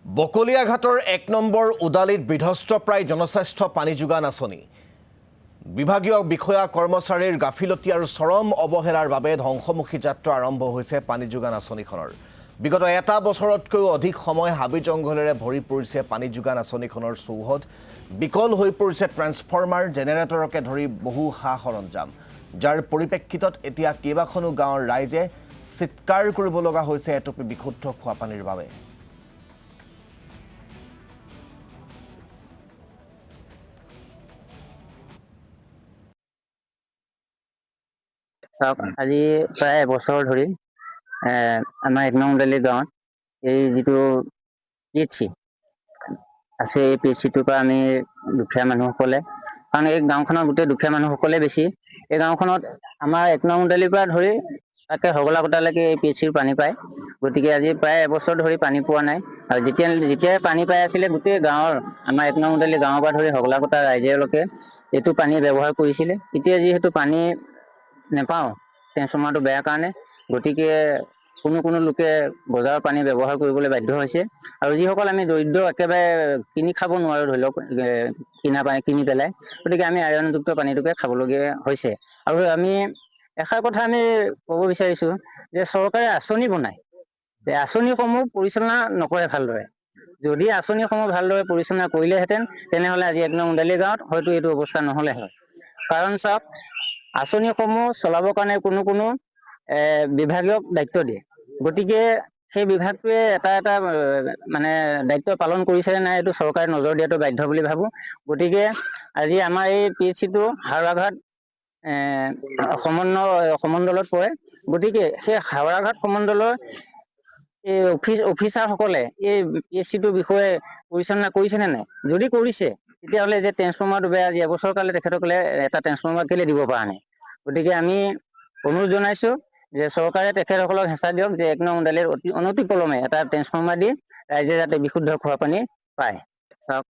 বকলিয়াঘাটৰ ১ number উদালিত বিধ্বস্তপ্ৰায় জনস্বাস্থ্য পানী যোগান আঁচনি বিভাগীয় বিষয়া কৰ্মচাৰীৰ গাফিলতি আৰু চৰম অৱহেলাৰ বাবে ধ্বংসমুখী যাত্ৰা আৰম্ভ হৈছে পানী যোগান আঁচনিখনৰ বিগত এটা বছৰতকৈও অধিক সময় হাবি জংঘলেৰে ভৰি পৰিছে পানী যোগান আঁচনিখনৰ চৌহদ বিকল হৈ পৰিছে ট্ৰান্সফৰ্মাৰ জেনেৰেটৰকে ধৰি বহু সা সৰঞ্জাম যাৰ পৰিপ্ৰেক্ষিতত এতিয়া কেইবাখনো গাঁৱৰ ৰাইজে চিৎকাৰ কৰিব লগা হৈছে এটুপি বিশুদ্ধ খোৱা পানীৰ বাবে আজি প্ৰায় এবছৰ ধৰি আমাৰ ১ নং উদালি গাঁৱত এই যিটো পিএইচচি আছে এই পিএইচচিটোৰ পৰা আমি দুখীয়া মানুহসকলে কাৰণ এই গাঁওখনৰ গোটেই দুখীয়া মানুহসকলে বেছি এই গাঁওখনত আমাৰ ১ নং উদালিৰ পৰা ধৰি তাকে হগলাকটালৈকে এই পিএইচচিৰ পানী পায় গতিকে আজি প্ৰায় এবছৰ ধৰি পানী পোৱা নাই আৰু যেতিয়া পানী পাই আছিলে গোটেই গাঁৱৰ আমাৰ ১ নং উদালি গাঁৱৰ পৰা ধৰি হগলাকটা ৰাইজেলৈকে এইটো পানী ব্যৱহাৰ কৰিছিলে এতিয়া যিহেতু পানী নেপাওঁ ট্ৰেন্সফৰ্মাৰটো বেয়া কাৰণে গতিকে কোনো লোকে বজাৰৰ পানী ব্যৱহাৰ কৰিবলৈ বাধ্য হৈছে আৰু যিসকল আমি দৰিদ্ৰ একেবাৰে কিনি খাব নোৱাৰো ধৰি লওক কিনি পেলাই গতিকে আমি আইৰণযুক্ত পানীটোকে খাবলগীয়া হৈছে আৰু আমি এষাৰ কথা আমি ক'ব বিচাৰিছো যে চৰকাৰে আঁচনি বনায় আঁচনিসমূহ পৰিচালনা নকৰে ভালদৰে যদি আঁচনিসমূহ ভালদৰে পৰিচালনা কৰিলেহেঁতেন তেনেহ'লে আজি ১ নং উদালি গাঁৱত হয়তো এইটো অৱস্থা নহ'লে হয় কাৰণ চাওক আঁচনিসমূহ চলাবৰ কাৰণে কোনো বিভাগীয়ক দায়িত্ব দিয়ে গতিকে সেই বিভাগটোৱে এটা মানে দায়িত্ব পালন কৰিছে নাই এইটো চৰকাৰে নজৰ দিয়াটো বাধ্য বুলি ভাবোঁ গতিকে আজি আমাৰ এই পিএইচচিটো হাওৰাঘাট সমণ্ডলত পৰে গতিকে সেই হাওৰাঘাট সমণ্ডলৰ এই অফিচাৰসকলে এই পিএইচচিটোৰ বিষয়ে পৰিচালনা কৰিছেনে নাই যদি কৰিছে তেতিয়াহ'লে যে ট্ৰেন্সফৰ্মাৰটো বেয়া আজি এবছৰ কালে তেখেতসকলে এটা ট্ৰেন্সফৰ্মাৰ কেলে দিব পৰা নাই গতিকে আমি অনুৰোধ জনাইছো যে চৰকাৰে তেখেতসকলক হেঁচা দিয়ক যে ১ নং উদালিৰ অনতিপলমে এটা ট্ৰেন্সফৰ্মাৰ দি ৰাইজে যাতে বিশুদ্ধ খোৱা পানী পায় চাওক